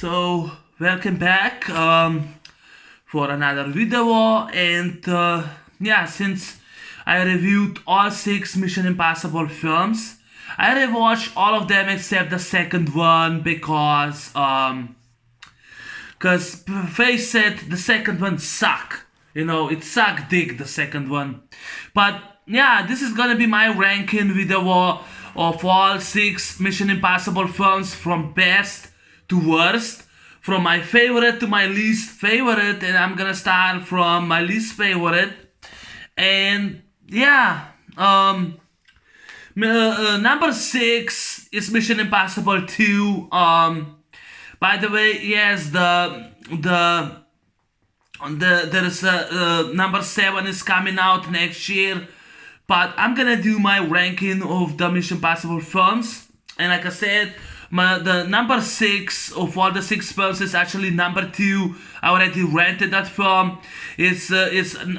So welcome back for another video, and yeah, since I reviewed all six Mission Impossible films, I rewatched all of them except the second one because face it, the second one suck. It sucked dick, the second one. But yeah, this is gonna be my ranking video of all six Mission Impossible films from best to worst, from my favorite to my least favorite, and I'm gonna start from my least favorite. And yeah, number six is Mission Impossible 2. By the way, yes, there is a number seven is coming out next year, but I'm gonna do my ranking of the Mission Impossible films, and like I said, the number six of all the six films is actually number two. I already rented that film. It's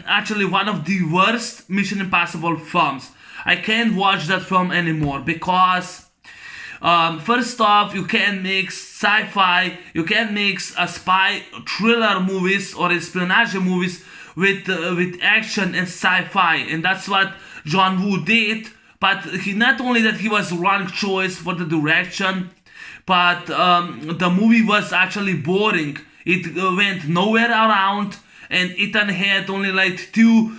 actually one of the worst Mission Impossible films. I can't watch that film anymore because first off, you can't mix sci-fi, you can't mix a spy thriller movies or espionage movies with action and sci-fi, and that's what John Woo did. But he not only that he was wrong choice for the direction, but the movie was actually boring. It went nowhere around, and Ethan had only like two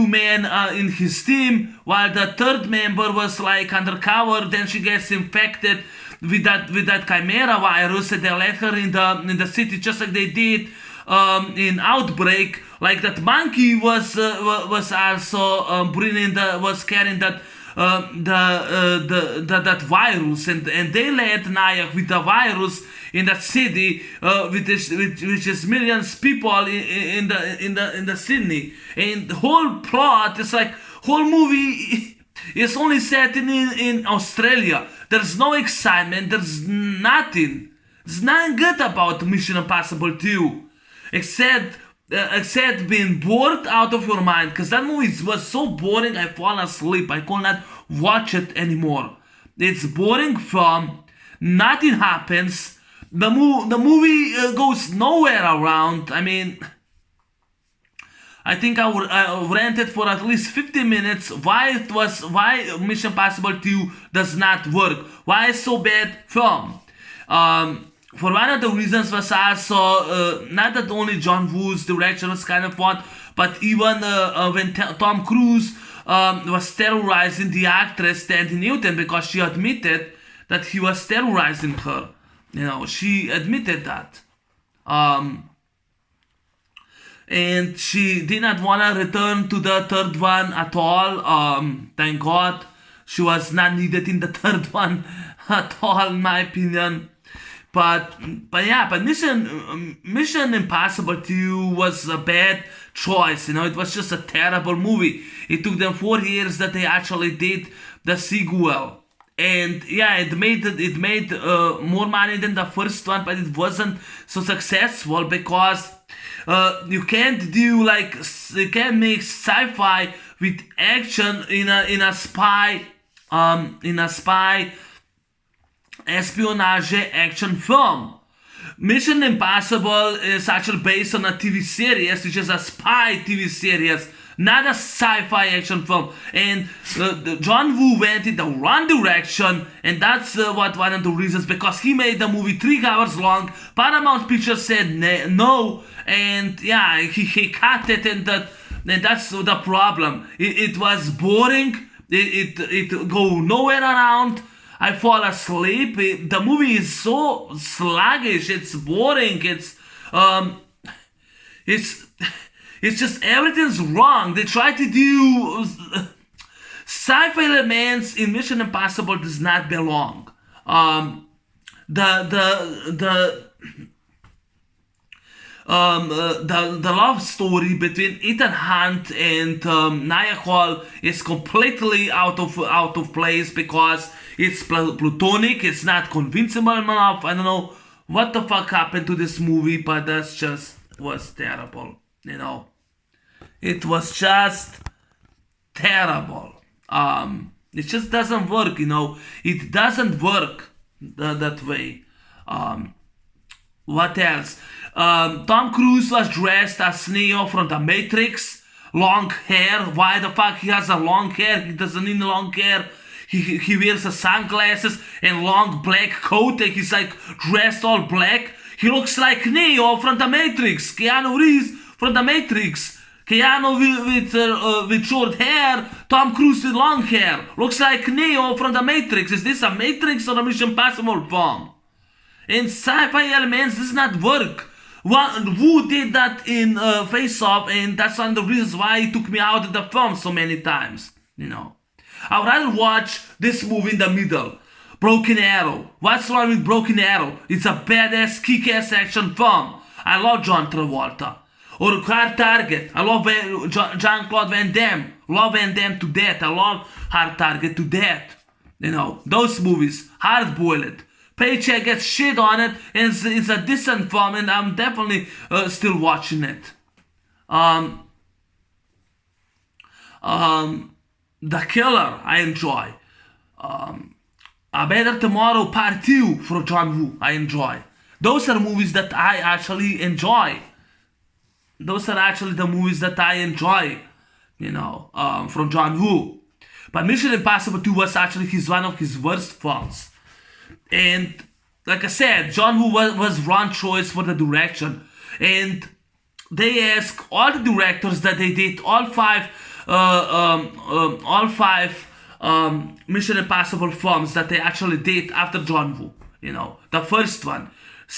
men in his team, while the third member was like undercover. Then she gets infected with that chimera virus, and they let her in the city just like they did in Outbreak. Like that monkey was also was carrying that virus, and they let Nayak with the virus in that city, which is millions people in the Sydney, and the whole plot is like whole movie is only set in Australia. There's no excitement. There's nothing. There's nothing good about Mission Impossible 2, except being bored out of your mind, because that movie was so boring. I fall asleep. I could not watch it anymore. It's boring film. Nothing happens. The movie goes nowhere around. I mean, I think I rented for at least 50 minutes. Why Mission Impossible 2 does not work? Why is so bad film? For one of the reasons was also not that only John Woo's direction was kind of fun, but even when Tom Cruise was terrorizing the actress Tandy Newton, because she admitted that he was terrorizing her. She admitted that. And she did not want to return to the third one at all. Thank God she was not needed in the third one at all, in my opinion. But Mission Impossible 2 was a bad choice. It was just a terrible movie. It took them 4 years that they actually did the sequel, and yeah, it made more money than the first one, but it wasn't so successful because you can't make sci-fi with action in a spy espionage action film. Mission Impossible is actually based on a TV series, which is a spy TV series, not a sci-fi action film. And John Woo went in the wrong direction, and that's one of the reasons, because he made the movie 3 hours long. Paramount Pictures said no, and yeah, he cut it, and that's the problem. It was boring. It go nowhere around. I fall asleep. The movie is so sluggish. It's boring. It's just everything's wrong. They try to do sci-fi elements in Mission Impossible does not belong. The love story between Ethan Hunt and Nia Hall is completely out of place, because it's platonic. It's not convincing enough. I don't know what the fuck happened to this movie, but that just was terrible. It was just terrible. It just doesn't work. It doesn't work that way. What else? Tom Cruise was dressed as Neo from the Matrix. Long hair. Why the fuck he has a long hair? He doesn't need long hair. He wears a sunglasses and long black coat and he's like dressed all black. He looks like Neo from the Matrix. Keanu Reeves from the Matrix. Keanu with short hair. Tom Cruise with long hair. Looks like Neo from the Matrix. Is this a Matrix or a Mission Impossible film? In sci-fi elements, this does not work. Who did that in Face Off, and that's one of the reasons why it took me out of the film so many times. I'd rather watch this movie in the middle. Broken Arrow. What's wrong with Broken Arrow? It's a badass, kick-ass action film. I love John Travolta. Or Hard Target. I love Jean-Claude Van Damme. Love Van Damme to death. I love Hard Target to death. Those movies. Hard Boiled. Paycheck gets shit on it, and it's a decent film, and I'm definitely still watching it. The Killer, I enjoy. A Better Tomorrow Part 2 for John Woo, I enjoy. Those are movies that I actually enjoy. Those are actually the movies that I enjoy, from John Woo. But Mission Impossible 2 was actually one of his worst films. And like I said, John Woo was wrong choice for the direction. And they asked all the directors that they did all five Mission Impossible films that they actually did after John Woo. The first one,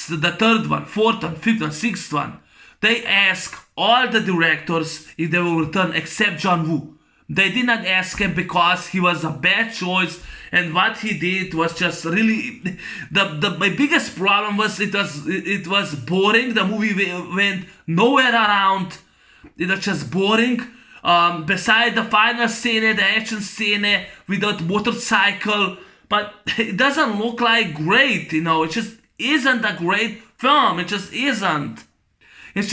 the third one, fourth one, fifth one, sixth one. They asked all the directors if they will return except John Woo. They did not ask him because he was a bad choice, and what he did was just really my biggest problem was it was boring. The movie went nowhere around. It was just boring. Beside the final scene, the action scene with that motorcycle, but it doesn't look like great. It just isn't a great film. It just isn't. It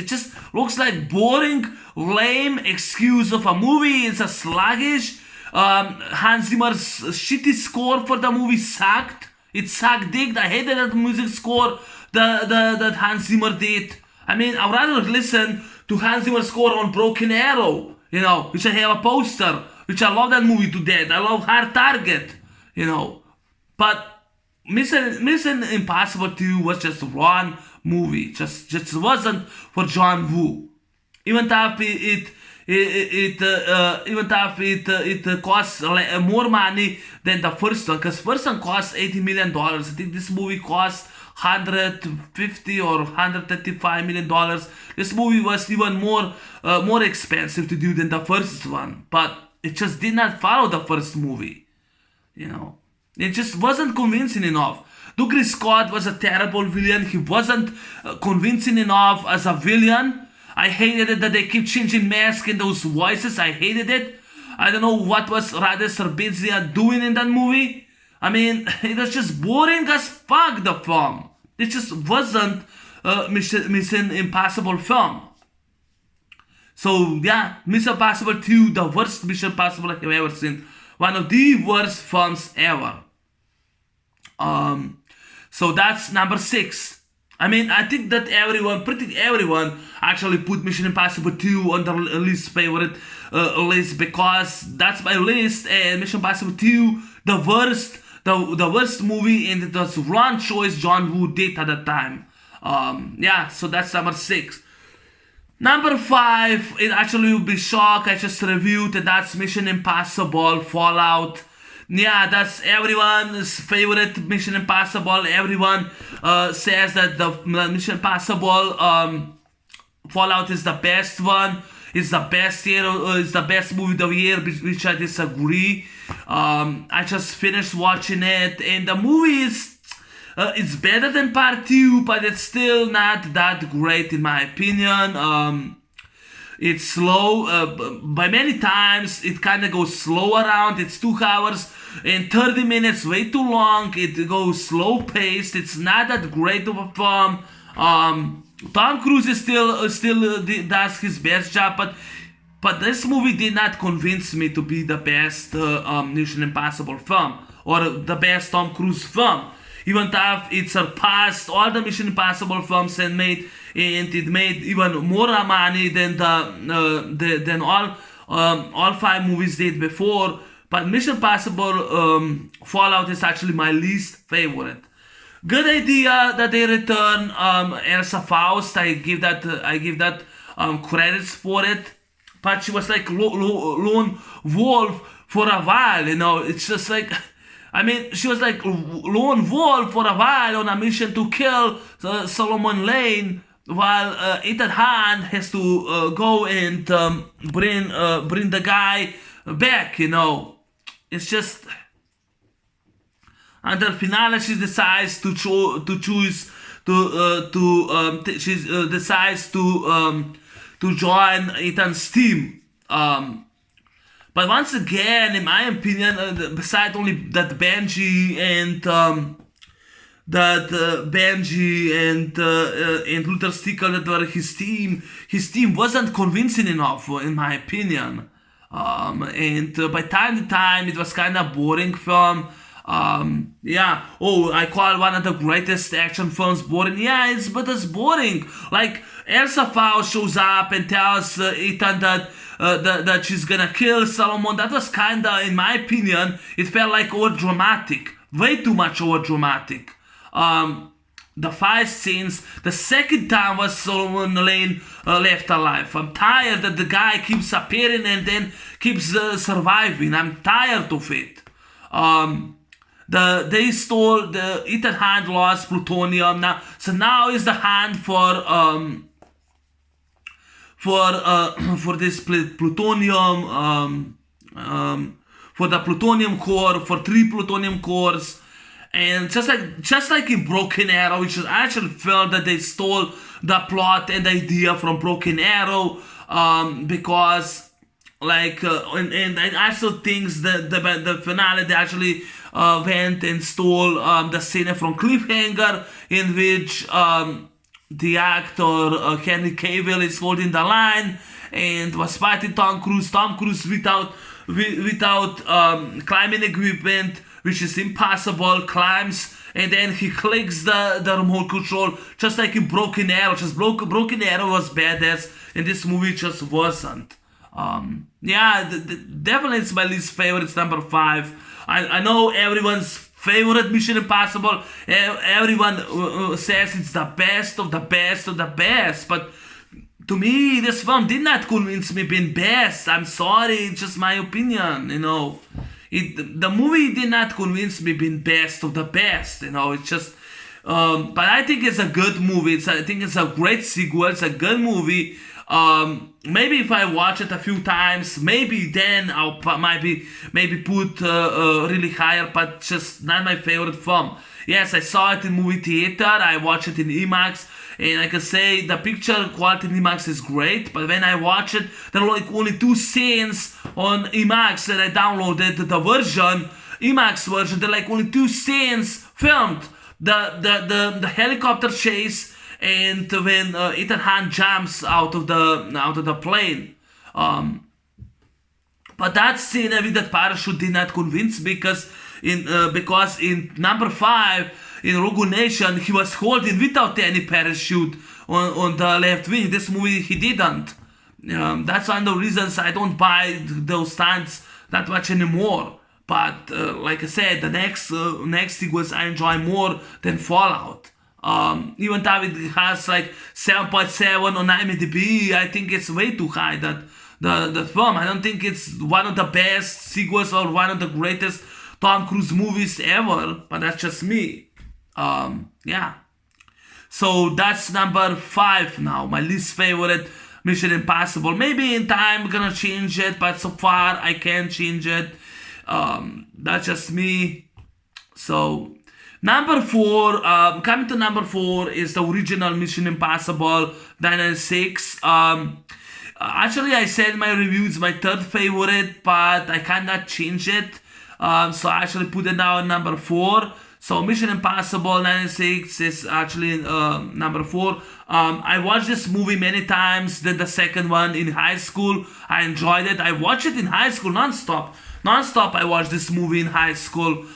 just looks like boring, lame excuse of a movie. It's a sluggish. Hans Zimmer's shitty score for the movie sucked. It sucked dick. I hated that music score that Hans Zimmer did. I mean, I'd rather listen to Hans Zimmer's score on Broken Arrow, which I have a poster, which I love that movie to death. I love Hard Target, But Mission Impossible 2 was just one movie. Just wasn't for John Woo. Even though it costs more money than the first one, because first one cost $80 million. I think this movie cost $150 or $135 million. This movie was even more expensive to do than the first one, but it just did not follow the first movie. It just wasn't convincing enough. Douglas Scott was a terrible villain. He wasn't convincing enough as a villain. I hated it that they keep changing masks and those voices. I hated it. I don't know what was Rade Serbizia doing in that movie. I mean, it was just boring as fuck, the film. It just wasn't Mission Impossible film. So yeah, Mission Impossible 2, the worst Mission Impossible I've ever seen. One of the worst films ever. So that's number 6. I mean, I think that pretty everyone actually put Mission Impossible 2 on the least favorite list, because that's my list, and Mission Impossible 2, the worst movie, and it was wrong choice John Woo did at the time. Yeah, so that's number 6. Number 5, it actually will be shocked, I just reviewed, and that's Mission Impossible Fallout. Yeah, that's everyone's favorite Mission Impossible. Everyone says that the Mission Impossible Fallout is the best one. It's the best year. It's the best movie of the year, which I disagree. I just finished watching it, and the movie is it's better than Part 2, but it's still not that great in my opinion. It's slow. By many times, it kind of goes slow around. It's 2 hours and 30 minutes, way too long. It goes slow paced. It's not that great of a film. Tom Cruise is still does his best job, but this movie did not convince me to be the best Mission Impossible film or the best Tom Cruise film. even though it surpassed all the Mission Impossible films and it made even more money than than all five movies did before. But Mission Impossible Fallout is actually my least favorite. Good idea that they return Elsa Faust. I give that credits for it. But she was like lone wolf for a while, you know. It's just like, I mean, she was like lone wolf for a while on a mission to kill Solomon Lane, while Ethan Hunt has to go and bring the guy back, you know. It's just, until finale she decides to decides to join Ethan's team. But once again, in my opinion, besides only that Benji and Luther Stickle that were his team wasn't convincing enough, in my opinion. And by time to time, it was kind of boring film. Yeah. Oh, I call one of the greatest action films boring. Yeah, it's boring. Like Elsa Faust shows up and tells Ethan that she's gonna kill Solomon. That was kinda, in my opinion, it felt like over dramatic, way too much over dramatic. The fight scenes, the second time was Solomon Lane left alive. I'm tired that the guy keeps appearing and then keeps surviving. I'm tired of it. They stole the Ethan Hunt lost plutonium now, so now is the hunt for this plutonium for the plutonium core, for 3 plutonium cores. And just like in Broken Arrow, which is, I actually felt that they stole the plot and the idea from Broken Arrow, because like and I also think that the finale they actually went and stole the scene from Cliffhanger, in which the actor Henry Cavill is holding the line and was fighting Tom Cruise without climbing equipment, which is impossible, climbs, and then he clicks the remote control, just like in Broken Arrow. Broken Arrow was badass, and this movie just wasn't. Yeah, definitely it's my least favorite. It's number 5. I know everyone's favorite Mission Impossible. Everyone says it's the best of the best of the best, but to me, this film did not convince me being best. I'm sorry, it's just my opinion, you know. The movie did not convince me being best of the best, you know. It's just, but I think it's a good movie. I think it's a great sequel. It's a good movie. Maybe if I watch it a few times, maybe then I'll maybe put really higher, but just not my favorite film. Yes, I saw it in movie theater. I watched it in IMAX. And I can say the picture quality in IMAX is great, but when I watch it, there are like only 2 scenes on IMAX that I downloaded the IMAX version. There are like only 2 scenes filmed. The helicopter chase and when Ethan Hunt jumps out of the plane. But that scene with that parachute did not convince me because in number 5. In Rogue Nation, he was holding without any parachute on the left wing. This movie, he didn't. That's one of the reasons I don't buy those stunts that much anymore. But like I said, the next sequels I enjoy more than Fallout. Even though it has like 7.7 on IMDb, I think it's way too high. That the film, I don't think it's one of the best sequels or one of the greatest Tom Cruise movies ever. But that's just me. Yeah. So that's number 5 now. My least favorite Mission Impossible. Maybe in time I'm gonna change it, but so far I can't change it. That's just me. So number 4, coming to number 4 is the original Mission Impossible 996. Actually I said in my review it's my 3rd favorite, but I cannot change it. So I actually put it now at number 4. So Mission Impossible 96 is actually number 4. I watched this movie many times. Did the second one in high school. I enjoyed it. I watched it in high school non-stop. I watched this movie in high school.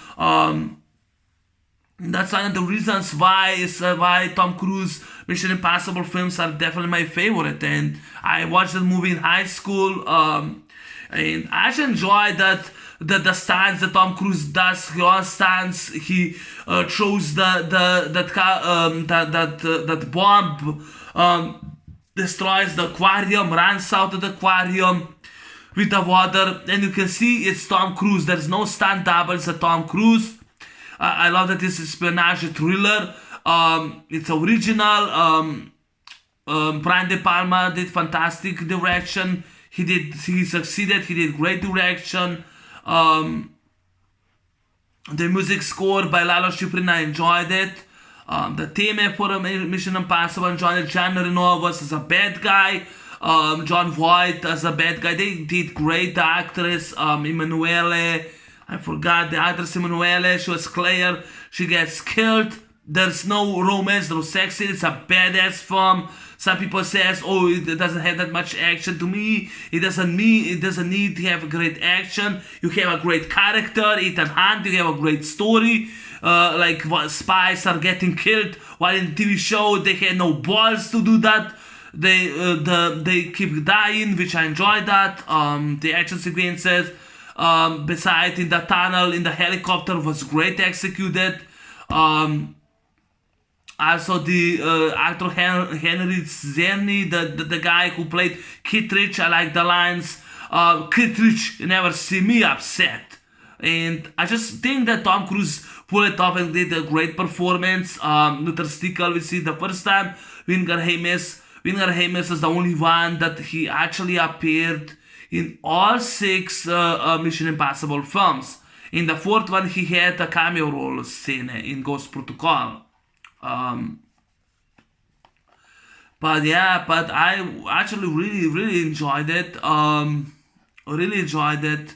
That's one of the reasons why Tom Cruise Mission Impossible films are definitely my favorite. And I watched the movie in high school, and I actually enjoy that the stunts that Tom Cruise does. He all stunts. He throws that bomb, destroys the aquarium, runs out of the aquarium with the water, and you can see it's Tom Cruise. There's no stunt doubles at Tom Cruise. I love that it's espionage thriller. It's original. Brian De Palma did fantastic direction. He succeeded. He did great direction. The music score by Lalo Schifrin, I enjoyed it. The theme for Mission Impossible, enjoyed it. Jean Reno was as a bad guy. John Voight as a bad guy. They did great. The actress, Emanuele, I forgot the actress Emanuele. She was Claire. She gets killed. There's no romance, no sex in it. It's a badass film. Some people says, oh, it doesn't have that much action. To me, it doesn't need to have a great action. You have a great character, Ethan Hunt. You have a great story. Like spies are getting killed, while in the TV show they had no balls to do that. They keep dying, which I enjoy that. The action sequences, besides in the tunnel, in the helicopter, was great executed. Also, the actor Henry Czerny, the guy who played Kittredge, I like the lines. Kittredge, you never see me upset. And I just think that Tom Cruise pulled it off and did a great performance. Luther Stickle, we see the first time. Winger Hames is the only one that he actually appeared in all 6 Mission Impossible films. In the 4th one, he had a cameo role scene in Ghost Protocol. But I actually really enjoyed it. Really enjoyed it.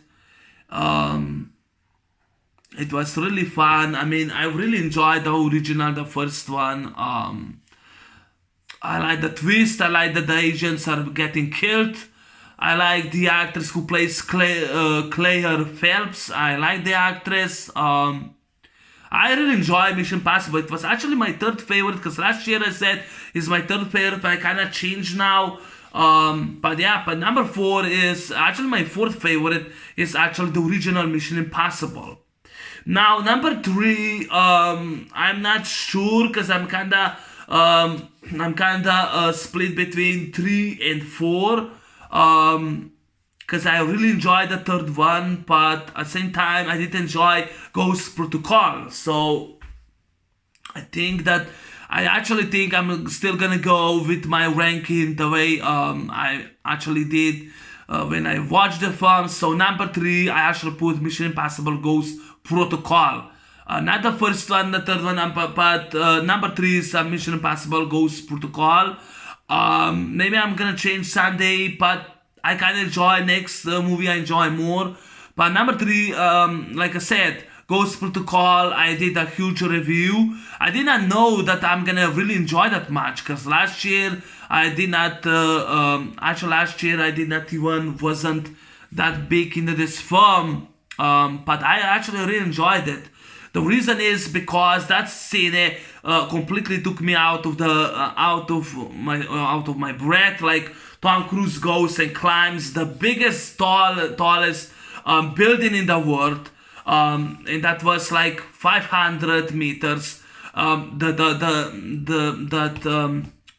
It was really fun. I mean, I really enjoyed the original, the first one. I like the twist. I like that the agents are getting killed. I like the actress who plays Claire Phelps. I like the actress. I really enjoy Mission Impossible. It was actually my 3rd favorite, because last year I said it's my 3rd favorite, but I kind of changed now. But number 4 is actually my 4th favorite. Is actually the original Mission Impossible. Now number 3, I'm not sure, because I'm kinda split between 3 and 4. Because I really enjoyed the 3rd one, but at the same time I did enjoy Ghost Protocol. So I actually think I'm still gonna go with my ranking the way I actually did when I watched the film. So number 3, I actually put Mission Impossible Ghost Protocol. Not the first one, the 3rd one, but number 3 is Mission Impossible Ghost Protocol. Maybe I'm gonna change Sunday, but I kind of enjoy next movie. I enjoy more. But number 3, like I said, Ghost Protocol. I did a huge review. I did not know that I'm gonna really enjoy that much, because last year I did not. Last year I did not even wasn't that big into this film. But I actually really enjoyed it. The reason is because that scene completely took me out of my breath. Like Tom Cruise goes and climbs the biggest, tallest building in the world, and that was like 500 meters.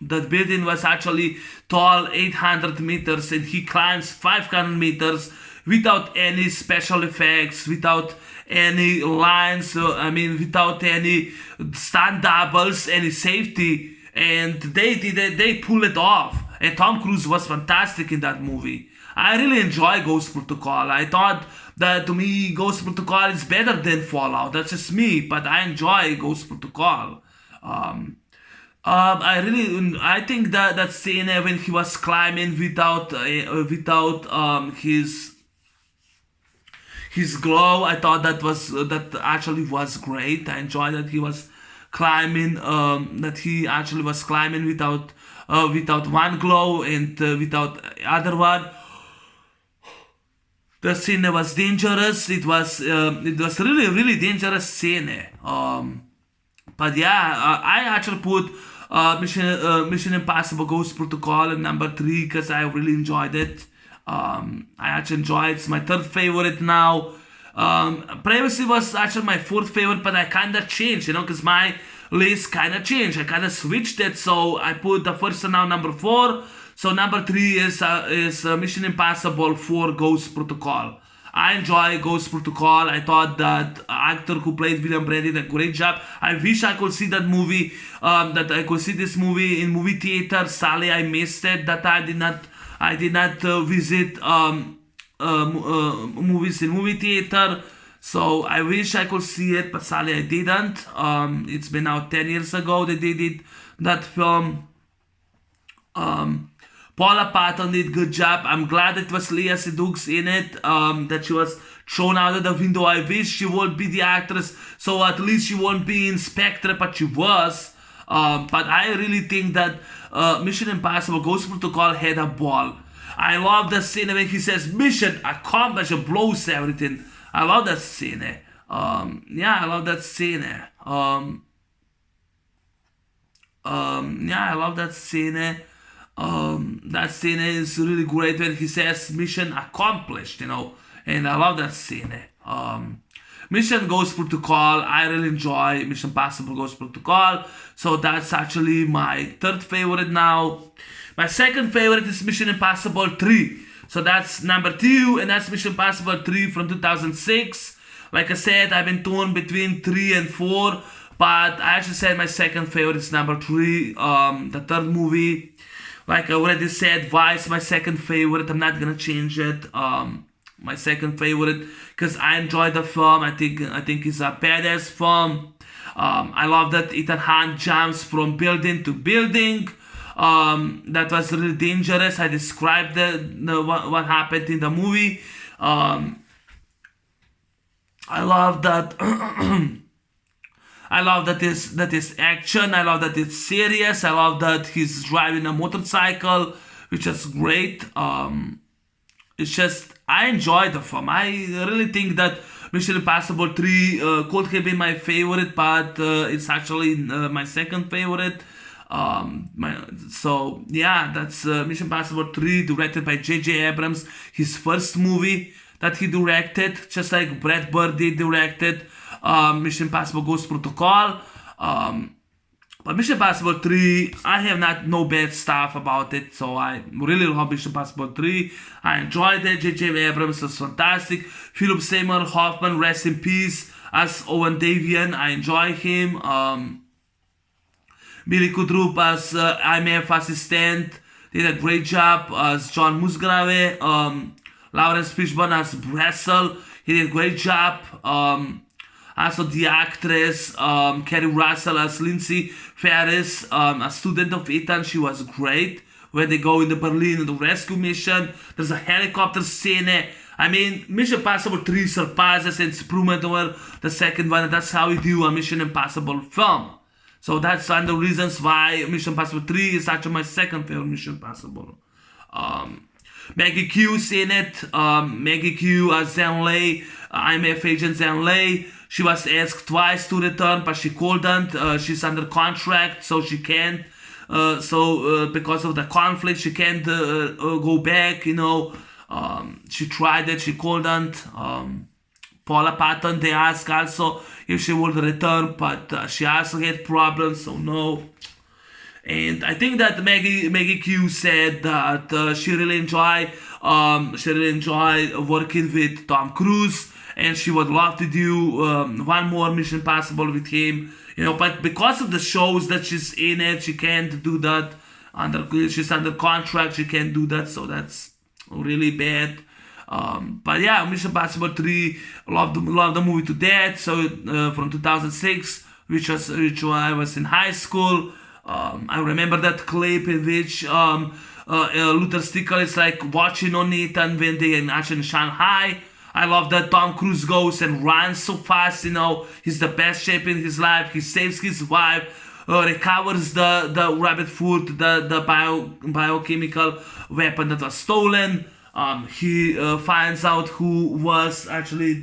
That building was actually tall 800 meters, and he climbs 500 meters without any special effects, without any lines, without any stunt doubles, any safety, and they pull it off. And Tom Cruise was fantastic in that movie. I really enjoy Ghost Protocol. I thought that, to me, Ghost Protocol is better than Fallout. That's just me, but I enjoy Ghost Protocol. I think that scene when he was climbing without his glow, I thought that actually was great. I enjoyed that he was climbing, without one glow and without other one. The scene was dangerous. It was really dangerous scene. But yeah, I actually put Mission Impossible Ghost Protocol in number three because I really enjoyed it. I actually enjoyed it. It's my third favorite now. Previously was actually my fourth favorite, but I kind of changed, because my list kind of changed. I kind of switched it, so I put the first one now number four. So number three is Mission Impossible 4 Ghost Protocol. I enjoy Ghost Protocol. I thought that actor who played William Brady did a great job. I wish I could see that movie, that I could see this movie in movie theater. Sadly, I missed it. That I did not visit movies in movie theater. So I wish I could see it, but sadly I didn't. It's been now 10 years ago that they did that film. Paula Patton did good job. I'm glad it was Leah Sedux in it, that she was thrown out of the window. I wish she would be the actress, so at least she won't be in Spectre, but she was. But I really think that Mission Impossible Ghost Protocol had a ball. I love the scene when he says mission accomplished and blows everything. I love that scene. Yeah, I love that scene. Yeah, I love that scene. That scene is really great when he says mission accomplished, and I love that scene. Mission Ghost Protocol, I really enjoy Mission Impossible Ghost Protocol, so that's actually my third favorite now. My second favorite is Mission Impossible 3, so that's number 2, and that's Mission Impossible 3 from 2006. Like I said, I've been torn between 3 and 4, but I actually said my second favorite is number 3, the third movie. Like I already said, Vice, my second favorite. I'm not gonna change it. My second favorite because I enjoyed the film. I think it's a badass film. I love that Ethan Hunt jumps from building to building. That was really dangerous. I described what happened in the movie. I love that. I love that is action. I love that it's serious. I love that he's driving a motorcycle, which is great. It's just I enjoyed the film. I really think that Mission Impossible 3 could have been my favorite, but it's actually my second favorite. So yeah, that's Mission Impossible 3, directed by J.J. Abrams. His first movie that he directed, just like Brad Bird did directed. Mission Impossible Ghost Protocol. But Mission Impossible 3, I have no bad stuff about it, so I really love Mission Impossible 3. I enjoyed it. J.J. Abrams was fantastic. Philip Seymour Hoffman, rest in peace, as Owen Davian. I enjoy him. Billy Kudrup as IMF assistant did a great job as John Musgrave. Lawrence Fishburne as Bressel, he did a great job. Also the actress Kerry Russell as Lindsay Ferris, a student of Ethan, she was great. When they go in the Berlin in the rescue mission, there's a helicopter scene. I mean, Mission Impossible 3 surpasses and improvement over the second one, and that's how we do a Mission Impossible film. So that's one of the reasons why Mission Impossible 3 is actually my second favorite Mission Impossible. Maggie Q's in it. Maggie Q as Zhang Lei, IMF agent Zhang Lei. She was asked twice to return, but she couldn't. She's under contract, so she can't. Because of the conflict, she can't go back. She tried it, she couldn't. Paula Patton, they asked also if she would return, but she also had problems, so no. And I think that Maggie Q said that she really enjoyed working with Tom Cruise, and she would love to do one more Mission Impossible with him. But because of the shows that she's in it, she can't do that. She's under contract, she can't do that, so that's really bad. But yeah, Mission Impossible 3, love the movie to death. So from 2006, which I was in high school. I remember that clip in which Luther Stickle is like watching on Ethan when they are actually in Shanghai. I love that Tom Cruise goes and runs so fast. He's the best shape in his life. He saves his wife, recovers the rabbit foot, the biochemical weapon that was stolen. He finds out who was actually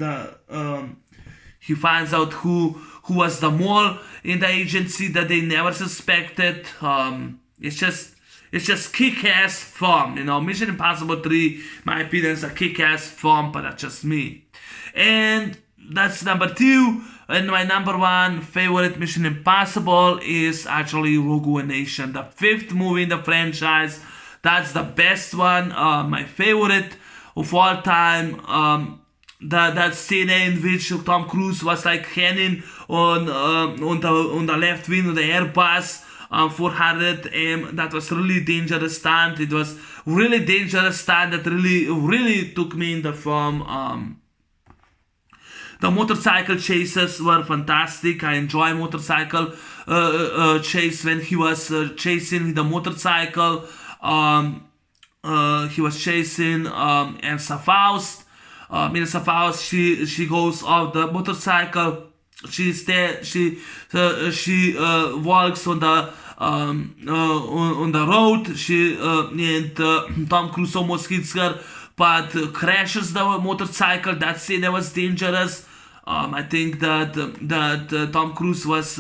who who was the mole in the agency that they never suspected. It's just kick-ass film, Mission Impossible 3, my opinion, is a kick-ass film, but that's just me. And that's number 2. And my number 1 favorite Mission Impossible is actually Rogue One Nation, the 5th movie in the franchise. That's the best one, my favorite of all time. That scene in which Tom Cruise was like hanging on the left wing of the Airbus 400M. That was really dangerous stunt. It was really dangerous stunt that really took me in the film. The motorcycle chases were fantastic. I enjoy motorcycle chase when he was chasing the motorcycle. He was chasing Elsa Faust. Elsa Faust, she goes off the motorcycle. She's there. She walks on the road. And Tom Cruise almost hits her, but crashes the motorcycle. That scene was dangerous. I think that Tom Cruise was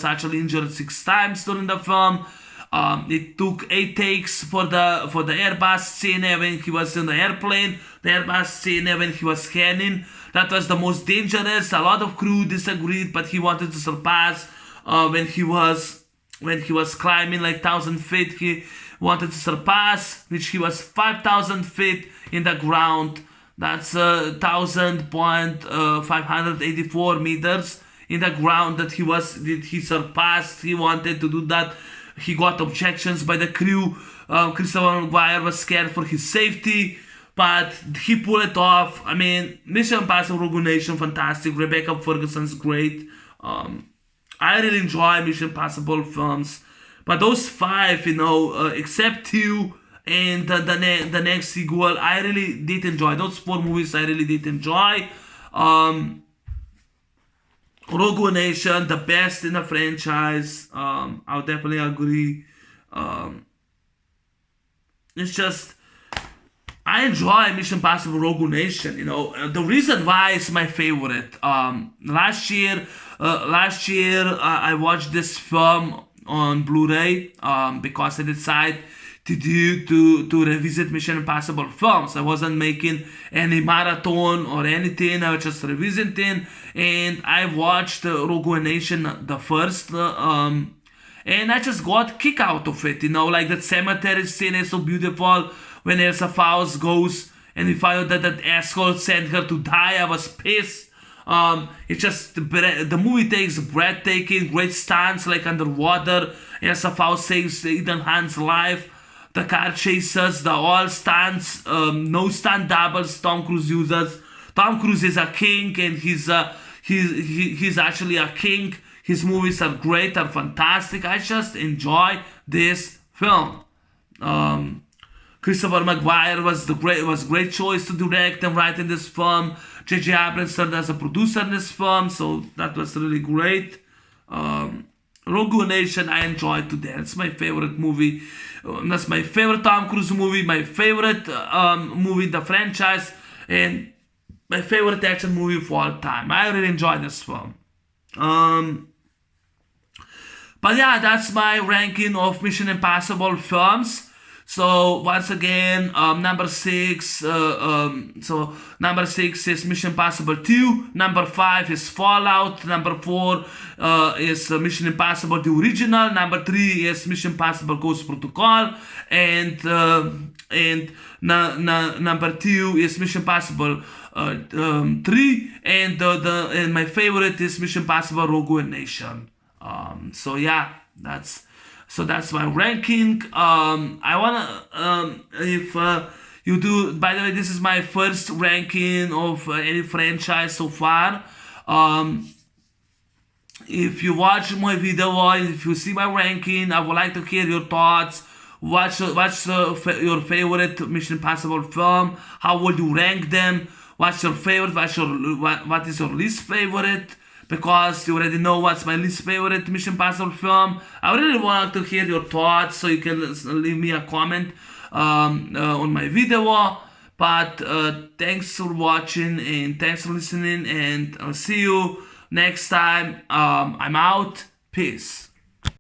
actually injured 6 times during the film. It took 8 takes for the Airbus scene when he was in the airplane. The Airbus scene when he was scanning. That was the most dangerous. A lot of crew disagreed, but he wanted to surpass when he was climbing like 1,000 feet. He wanted to surpass, which he was 5,000 feet in the ground. That's 1,584 meters in the ground that he surpassed. He wanted to do that. He got objections by the crew. Christopher McQuarrie was scared for his safety, but he pulled it off. I mean, Mission Impossible Rogue Nation, fantastic. Rebecca Ferguson's great. I really enjoy Mission Impossible films, but those 5, except 2 and the next sequel, I really did enjoy. Those 4 movies I really did enjoy. Rogue One Nation, the best in the franchise. I'll definitely agree. It's just, I enjoy Mission Impossible Rogue One Nation. The reason why it's my favorite. Last year, I watched this film on Blu-ray because I decided to revisit Mission Impossible films. I wasn't making any marathon or anything. I was just revisiting, and I watched Rogue One Nation the first, and I just got kick out of it. Like that cemetery scene is so beautiful when Elsa Faust goes and we find out that asshole sent her to die. I was pissed. It's just the movie takes breathtaking, great stunts like underwater. Elsa Faust saves Ethan Hunt's life. The car chases, the all stunts, no stunt doubles Tom Cruise uses. Tom Cruise is a king, and he's actually a king. His movies are great, are fantastic. I just enjoy this film. Christopher McQuarrie was great choice to direct and write in this film. J.J. Abrams served as a producer in this film, so that was really great. Rogue One Nation, I enjoyed to death. It's my favorite movie. That's my favorite Tom Cruise movie, my favorite movie in the franchise, and my favorite action movie of all time. I really enjoyed this film. But yeah, that's my ranking of Mission Impossible films. So once again, number 6. Number 6 is Mission Impossible 2. Number 5 is Fallout. Number 4 is Mission Impossible the original. Number 3 is Mission Impossible Ghost Protocol, and number 2 is Mission Impossible 3, and my favorite is Mission Impossible Rogue One Nation. So yeah, that's my ranking. I wanna if you do. By the way, this is my first ranking of any franchise so far. If you watch my video and if you see my ranking, I would like to hear your thoughts. What's your favorite Mission Impossible film? How would you rank them? What's your favorite? What is your least favorite? Because you already know what's my least favorite Mission Impossible film. I really want to hear your thoughts, so you can leave me a comment on my video. But thanks for watching and thanks for listening, and I'll see you next time. I'm out. Peace.